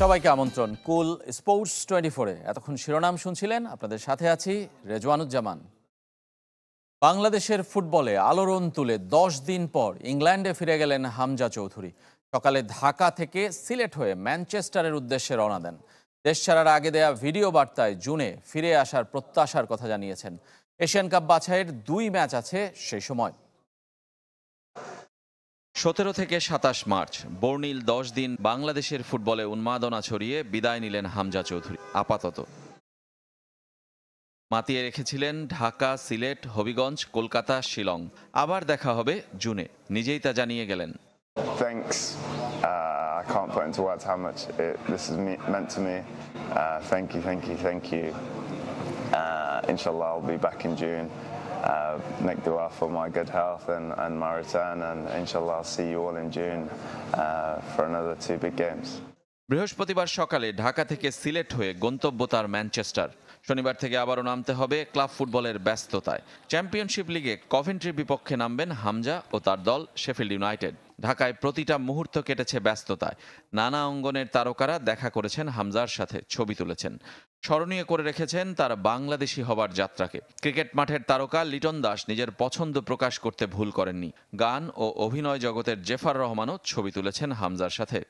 সবাইকে আমন্ত্রণ কুল স্পোর্টস 24-এ। এতক্ষণ শিরোনাম শুনছিলেন, আপনাদের সাথে আছি রেজওয়ানুজ্জামান। বাংলাদেশের ফুটবলে আলোড়ন তুলে 10 দিন পর ইংল্যান্ডে ফিরে গেলেন হামজা চৌধুরী। সকালে ঢাকা থেকে সিলেট হয়ে ম্যানচেস্টারের উদ্দেশ্যে রওনা দেন। দেশ ছাড়ার আগে দেয়া ভিডিও বার্তায় জুনে ফিরে আসার প্রত্যাশার কথা জানিয়েছেন। এশিয়ান কাপ বাছাইয়ের 2 ম্যাচ আছে সেই সময়। 17 থেকে 27 মার্চ বর্ণিল 10 দিন বাংলাদেশের ফুটবলে উন্মাদনা ছড়িয়ে বিদায় নিলেন হামজা চৌধুরী। আপাতত মাতিয়ে রেখেছিলেন ঢাকা, সিলেট, হবিগঞ্জ, কলকাতা, শিলং। আবার দেখা হবে জুনে, নিজেই তা জানিয়ে গেলেন। Thanks. I can't put into words how much this is meant to me. Thank you. Inshallah, I'll be back in June. Make dua for my good health and my return, and inshallah I'll see you all in June for another 2 big games. বৃহস্পতিবার সকালে ঢাকা থেকে সিলেট হয়ে গন্তব্য তার Manchester. শনিবার থেকে আবারও নামতে হবে ক্লাব ফুটবলের ব্যস্ততায়। চ্যাম্পিয়নশিপ লিগে কভেন্ট্রির বিপক্ষে নামবেন হামজা ও তার দল শেফিল্ড ইউনাইটেড। ঢাকায় প্রতিটা মুহূর্ত কেটেছে ব্যস্ততায়। নানা অঙ্গনের তারকারা দেখা করেছেন হামজার সাথে, ছবি তুলেছেন, স্মরণীয় করে রেখেছেন তার বাংলাদেশি হবার যাত্রাকে। ক্রিকেট মাঠের তারকা লিটন দাস নিজের পছন্দ প্রকাশ করতে ভুল করেননি। গান ও অভিনয় জগতের জেফার রহমানও ছবি তুলেছেন হামজার সাথে।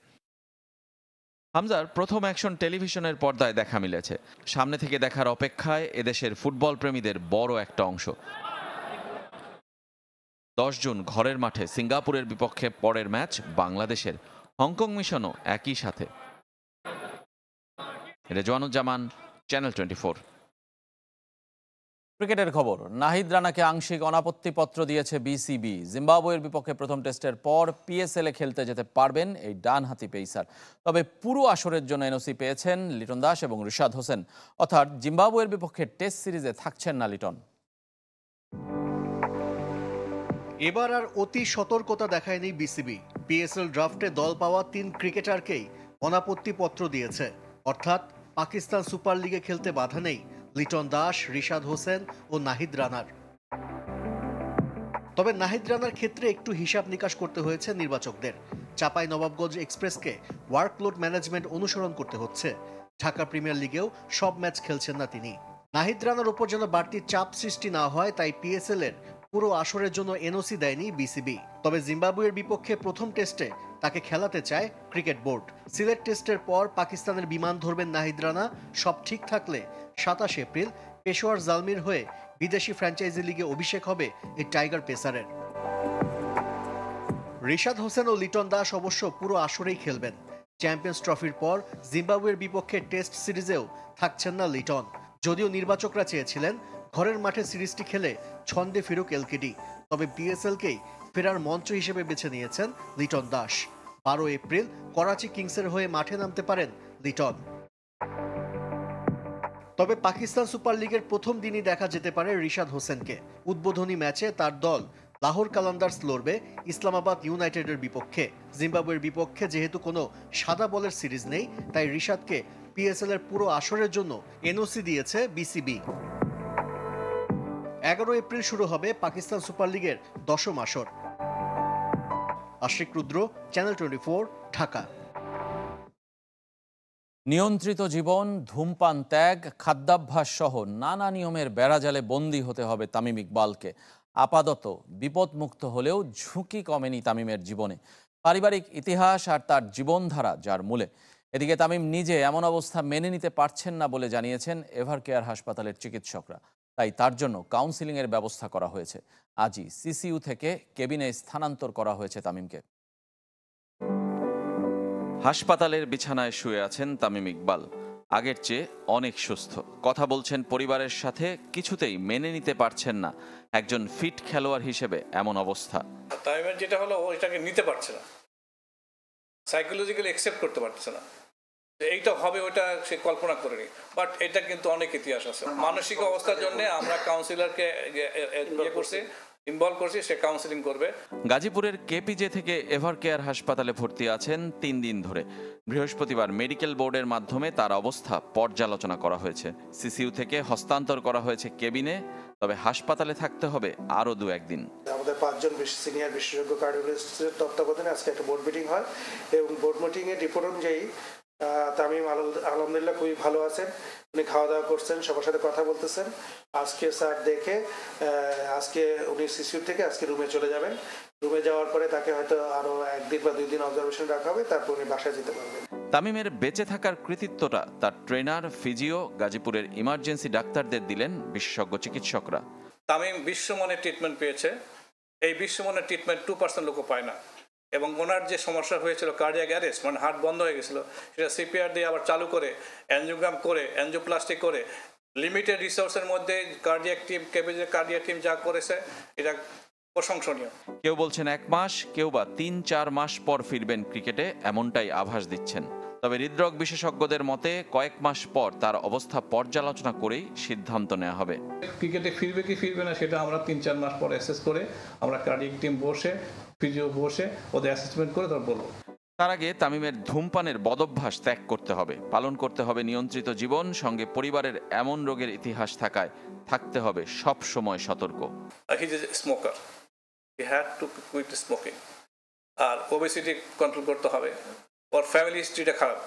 হামজার প্রথম অ্যাকশন টেলিভিশনের পর্দায় দেখা মিলেছে। সামনে থেকে দেখার অপেক্ষায় এদেশের ফুটবল প্রেমীদের বড় একটা অংশ। 10 জুন ঘরের মাঠে সিঙ্গাপুরের বিপক্ষে পরের ম্যাচ বাংলাদেশের। হংকং মিশনও একই সাথে। রেজওয়ানুজ্জামান, চ্যানেল 24। ক্রিকেটের খবর। নাহিদ রানাকে আংশিক অনাপত্তিপত্র দিয়েছে বিসিবি। জিম্বাবুয়ের বিপক্ষে প্রথম টেস্টের পর পিএসএল-এ খেলতে যেতে পারবেন এই ডানহাতি পেসার। তবে পুরো আসরের জন্য এনওসি পেয়েছেন লিটন দাস এবং রিশাদ হোসেন। অর্থাৎ জিম্বাবুয়ের বিপক্ষে টেস্ট সিরিজে থাকছেন না লিটন। এবার আর অতি সতর্কতা দেখায়নি বিসিবি। পিএসএল ড্রাফটে দল পাওয়া 3 ক্রিকেটারকেই অনাপত্তিপত্র দিয়েছে। অর্থাৎ পাকিস্তান সুপার লিগে খেলতে বাধা নেই লিটন দাস, রিশাদ হোসেন ও নাহিদ রানার। তবে নাহিদ রানার ক্ষেত্রে একটু হিসাব নিকাশ করতে হয়েছে নির্বাচকদের। চাপাই নবাবগঞ্জ এক্সপ্রেসকে ওয়ার্কলোড ম্যানেজমেন্ট অনুসরণ করতে হচ্ছে। ঢাকা প্রিমিয়ার লিগেও সব ম্যাচ খেলছেন না তিনি। নাহিদ রানার উপর যেন বাড়তি চাপ সৃষ্টি না হয়, তাই পিএসএল এর পুরো আসরের জন্য এনওসি দেয়নি বিসিবি। তবে জিম্বাবুয়ের বিপক্ষে প্রথম টেস্টে তাকে খেলাতে চায় ক্রিকেট বোর্ড। সিলেট টেস্টের পর পাকিস্তানের বিমান ধরবেন নাহিদ রানা। সব ঠিক থাকলে 27 এপ্রিল পেশোয়ার জালমির হয়ে বিদেশি ফ্র্যাঞ্চাইজি লিগে অভিষেক হবে এই টাইগার পেসারের। রিশাদ হোসেন ও লিটন দাস অবশ্য পুরো আসরেই খেলবেন। চ্যাম্পিয়ন্স ট্রফির পর জিম্বাবুয়ের বিপক্ষে টেস্ট সিরিজেও থাকছেন না লিটন। যদিও নির্বাচকরা চেয়েছিলেন ঘরের মাঠে সিরিজটি খেলে ছন্দে ফিরুক এলকেডি, তবে পিএসএলকেই ফেরার মঞ্চ হিসেবে বেছে নিয়েছেন লিটন দাস। 12 এপ্রিল করাচি কিংসের হয়ে মাঠে নামতে পারেন লিটন। তবে পাকিস্তান সুপার লিগের প্রথম দিনই দেখা যেতে পারে রিশাদ হোসেনকে। উদ্বোধনী ম্যাচে তার দল লাহোর কালান্দার্স লড়বে ইসলামাবাদ ইউনাইটেডের বিপক্ষে। জিম্বাবুয়ের বিপক্ষে যেহেতু কোনো সাদা বলের সিরিজ নেই, তাই রিশাদকে পিএসএল এর পুরো আসরের জন্য এনওসি দিয়েছে বিসিবি। 11 এপ্রিল শুরু হবে পাকিস্তান সুপার লিগের 10ম আসর। আশিক রুদ্র, চ্যানেল 24, ঢাকা। নিয়ন্ত্রিত জীবন, ধূমপান ত্যাগ, খাদ্যাভ্যাস সহ নানা নিয়মের বেড়াজালে বন্দী হতে হবে তামিম ইকবালকে। আপাতত বিপদমুক্ত হলেও ঝুঁকি কমেনি তামিমের জীবনে। পারিবারিক ইতিহাস আর তার জীবনধারা যার মূলে। এদিকে তামিম নিজে এমন অবস্থা মেনে নিতে পারছেন না বলে জানিয়েছেন এভারকেয়ার হাসপাতালের চিকিৎসকরা। তাই তার জন্য কাউন্সিলিংয়ের ব্যবস্থা করা হয়েছে। আজই সিসিইউ থেকে কেবিনে স্থানান্তর করা হয়েছে তামিমকে। হাসপাতালের বিছানায় শুয়ে আছেন তামিম ইকবাল। আগের চেয়ে অনেক সুস্থ। কথা বলছেন পরিবারের সাথে, কিছুতেই মেনে নিতে পারছেন না একজন ফিট খেলোয়াড় হিসেবে এমন অবস্থা। তামিমের যেটা হলো, ও এটাকে নিতে পারছে না, সাইকোলজিক্যালি অ্যাকসেপ্ট করতে পারছে না। এইটা হবে ওটা সে কল্পনা করেনি, বাট এটা কিন্তু অনেক ইতিহাস আছে। মানসিক অবস্থার জন্য আমরা কাউন্সিলরকে ইনভলভ করছি, সে কাউন্সিলিং করবে। গাজীপুরের কেপিজে থেকে এভারকেয়ার হাসপাতালে ভর্তি আছেন 3 দিন ধরে। বৃহস্পতিবার মেডিকেল বোর্ডের মাধ্যমে তার অবস্থা পর্যালোচনা করা হয়েছে। সিসিইউ থেকে হস্তান্তর করা হয়েছে কেবিনে। তবে হাসপাতালে থাকতে হবে আরও 2-1 দিন। আমাদের 5 জন সিনিয়র বিশেষজ্ঞ কার্ডিওলজিস্টের তত্ত্বাবধানে আজকে একটা বোর্ড মিটিং হয় এবং বোর্ড মিটিংয়ে রিপোর্ট অনুযায়ী তামিম আলহামদুলিল্লাহ খুবই ভালো আছেন, উনি খাওয়া দাওয়া করছেন, সবার সাথে কথা বলতেছেন। আজকে স্যার দেখে আজকে উনি সিসিউ থেকে আজকে রুমে চলে যাবেন। রুমে যাওয়ার পরে তাকে হয়তো আরো 1 দিন বা 2 দিন অবজারভেশন রাখা হবে, তারপর উনি বাসায় যেতে পারবেন। তামিমের বেঁচে থাকার কৃতিত্বটা তার ট্রেনার, ফিজিও, গাজীপুরের ইমার্জেন্সি ডাক্তারদের দিলেন বিশেষজ্ঞ চিকিৎসকরা। তামিম বিশ্বমানের ট্রিটমেন্ট পেয়েছে। এই বিশ্বমানের ট্রিটমেন্ট 2% লোকও পায় না। এবং ওনার যে সমস্যা হয়েছিল কার্ডিয়াক অ্যারেস্ট, মানে হার্ট বন্ধ হয়ে গেছিল, সেটা সিপিআর দিয়ে আবার চালু করে, অ্যানজিওগ্রাম করে, অ্যানজিওপ্লাস্টি করে, লিমিটেড রিসোর্সের মধ্যে কার্ডিয়াক টিম, কেবিজের কার্ডিয়াক টিম যা করেছে এটা প্রশংসনীয়। কেউ বলছেন 1 মাস, কেউ বা 3-4 মাস পর ফিরবেন ক্রিকেটে, এমনটাই আভাস দিচ্ছেন। তবে হৃদরোগ বিশেষজ্ঞদের মতে কয়েক মাস পর তার অবস্থা পর্যালোচনা করেই সিদ্ধান্ত নেওয়া হবে। ক্রিকেটে ফিরবে কি ফিরবে না সেটা আমরা 3-4 মাস পর অ্যাসেস করে, আমরা কার্ডিয়াক টিম বসে, ফিজিও বসে ওদের অ্যাসেসমেন্ট করে তারপর বলবো। তার আগে তামিমের ধূমপানের বদভ্যাস ত্যাগ করতে হবে, পালন করতে হবে নিয়ন্ত্রিত জীবন, সঙ্গে পরিবারের এমন রোগের ইতিহাস থাকায় থাকতে হবে সব সময় সতর্ক। He is a smoker, he had to quit smoking. আর ওবেসিটি কন্ট্রোল করতে হবে। ওর ফ্যামিলি হিস্ট্রিটা খারাপ,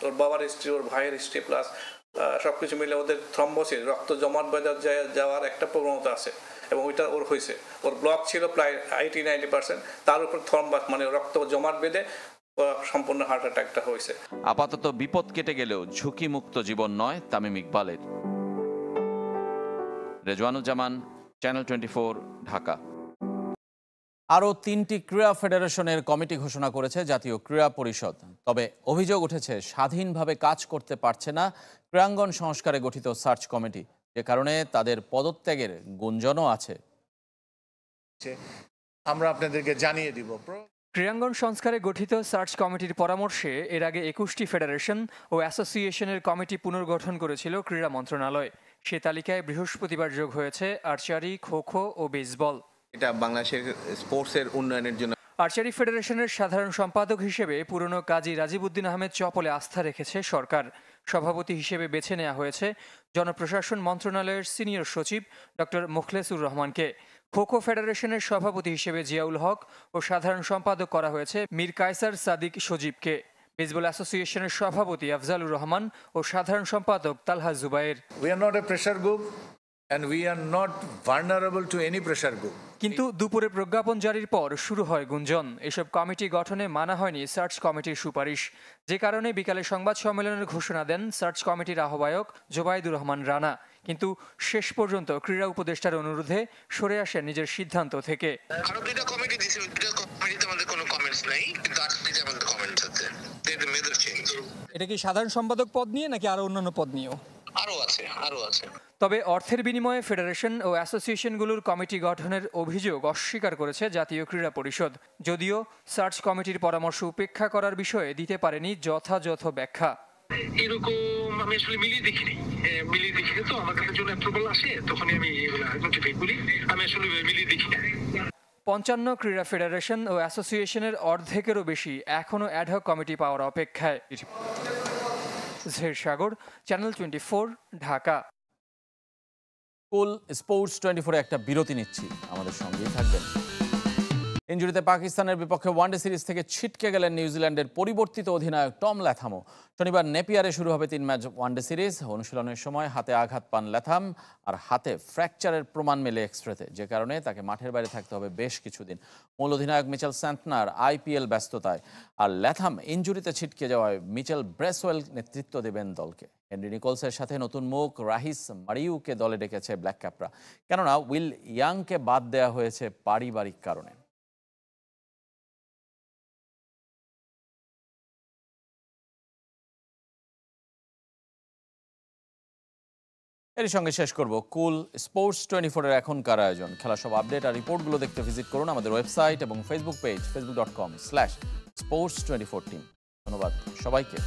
ওর বাবার হিস্ট্রি, ওর ভাইয়ের হিস্ট্রি, প্লাস সব কিছু মিলে ওদের থ্রম্বোসিস, রক্ত জমাট বেঁধে যাওয়ার একটা প্রবণতা আছে, এবং ওইটা ওর হয়েছে। ওর ব্লক ছিল প্রায় 80-90%, তার উপর থ্রম্বাস মানে রক্ত জমাট বেঁধে সম্পূর্ণ হার্ট অ্যাটাকটা হয়েছে। আপাতত বিপদ কেটে গেলেও ঝুঁকিমুক্ত জীবন নয় তামিম ইকবালের। রেজওয়ানুজ্জামান, চ্যানেল 24, ঢাকা। আরও 3টি ক্রীড়া ফেডারেশনের কমিটি ঘোষণা করেছে জাতীয় ক্রীড়া পরিষদ। তবে অভিযোগ উঠেছে স্বাধীনভাবে কাজ করতে পারছে না ক্রীড়াঙ্গন সংস্কারে গঠিত সার্চ কমিটি, যে কারণে তাদের পদত্যাগের গুঞ্জনও আছে। আমরা আপনাদেরকে জানিয়ে দিব। ক্রীড়াঙ্গন সংস্কারে গঠিত সার্চ কমিটির পরামর্শে এর আগে 21টি ফেডারেশন ও অ্যাসোসিয়েশনের কমিটি পুনর্গঠন করেছিল ক্রীড়া মন্ত্রণালয়। সে তালিকায় বৃহস্পতিবার যোগ হয়েছে আর্চারি, খো-খো ও বেসবল। এটা বাংলাদেশের স্পোর্টসের উন্নয়নের জন্য। আর্চারি ফেডারেশনের সাধারণ সম্পাদক হিসেবে পুরনো কাজী রাজীব উদ্দিন আহমেদ চপলে আস্থা রেখেছে সরকার। সভাপতি হিসেবে বেছে নেওয়া হয়েছে জনপ্রশাসন মন্ত্রণালয়ের সিনিয়র সচিব ডক্টর মোখলেসুর রহমানকে। খো-খো ফেডারেশনের সভাপতি হিসেবে জিয়াউল হক ও সাধারণ সম্পাদক করা হয়েছে মীর কায়সার সাদিক সজীবকে। বেসবল অ্যাসোসিয়েশনের সভাপতি আফজালুর রহমান ও সাধারণ সম্পাদক তালহা Zubair. We are not a pressure group and we are not vulnerable to any pressure group. কিন্তু দুপুরে প্রজ্ঞাপন জারির পর শুরু হয় গুঞ্জন। এসব কমিটি গঠনে মানা হয়নি সার্চ কমিটির সুপারিশ, যে কারণে বিকালে সংবাদ সম্মেলনের ঘোষণা দেন সার্চ কমিটির আহ্বায়ক জোবাইদুর রহমান রানা। কিন্তু শেষ পর্যন্ত ক্রীড়া উপদেষ্টার অনুরোধে সরে আসেন নিজের সিদ্ধান্ত থেকে। আরো 2টা কমিটি দিয়েছিল, 2টা কমিটিতে আমাদের কোনো কমেন্টস নাই, কিন্তু আজকে আমাদের কমেন্টস আছে। এটা মেজর চেঞ্জ। এটা কি সাধারণ সম্পাদক পদ নিয়ে নাকি আরো অন্যান্য পদ নিয়েও? আরো আছে। তবে অর্থের বিনিময়ে ফেডারেশন ও অ্যাসোসিয়েশনগুলোর কমিটি গঠনের অভিযোগ অস্বীকার করেছে জাতীয় ক্রীড়া পরিষদ। যদিও সার্চ কমিটির পরামর্শ উপেক্ষা করার বিষয়ে দিতে পারেনি যথাযথ ব্যাখ্যা। এরকম আমি আসলে মিলিয়ে দেখিনি তো আমার কাছে যখন অ্যাপ্রুভাল আসে তখনই আমি এগুলো নোটিফাই করি। আমি আসলে মিলিয়ে দেখি না। 55 ক্রীড়া ফেডারেশন ও অ্যাসোসিয়েশনের অর্ধেকেরও বেশি এখনও অ্যাডহক কমিটি পাওয়ার অপেক্ষায়। জের সাগর, চ্যানেল 24, ঢাকা। কুল স্পোর্টস 24 একটা বিরতি নিচ্ছি, আমাদের সঙ্গেই থাকবেন। ইনজুরিতে পাকিস্তানের বিপক্ষে ওয়ানডে সিরিজ থেকে ছিটকে গেলেন নিউজিল্যান্ডের পরিবর্তিত অধিনায়ক টম ল্যাথামও। শনিবার নেপিয়ারে শুরু হবে 3 ম্যাচ ওয়ানডে সিরিজ। অনুশীলনের সময় হাতে আঘাত পান ল্যাথাম, আর হাতে ফ্র্যাকচারের প্রমাণ মেলে এক্সরেতে, যে কারণে তাকে মাঠের বাইরে থাকতে হবে বেশ কিছুদিন। মূল অধিনায়ক মিচেল স্যান্টনার আইপিএল ব্যস্ততায়, আর ল্যাথাম ইনজুরিতে ছিটকে যাওয়ায় মিচেল ব্রেসওয়েল নেতৃত্ব দেবেন দলকে। হেনরি নিকোলসের সাথে নতুন মুখ রাহিস মারিউকে দলে ডেকেছে ব্ল্যাক ক্যাপরা, কেননা উইল ইয়াংকে বাদ দেওয়া হয়েছে পারিবারিক কারণে। এর সঙ্গে শেষ করব কুল স্পোর্টস 24-এর এখনকার আয়োজন। খেলা সব আপডেট আর রিপোর্টগুলো দেখতে ভিজিট করুন আমাদের ওয়েবসাইট এবং ফেসবুক পেজ facebook.com/sports24team। ধন্যবাদ সবাইকে।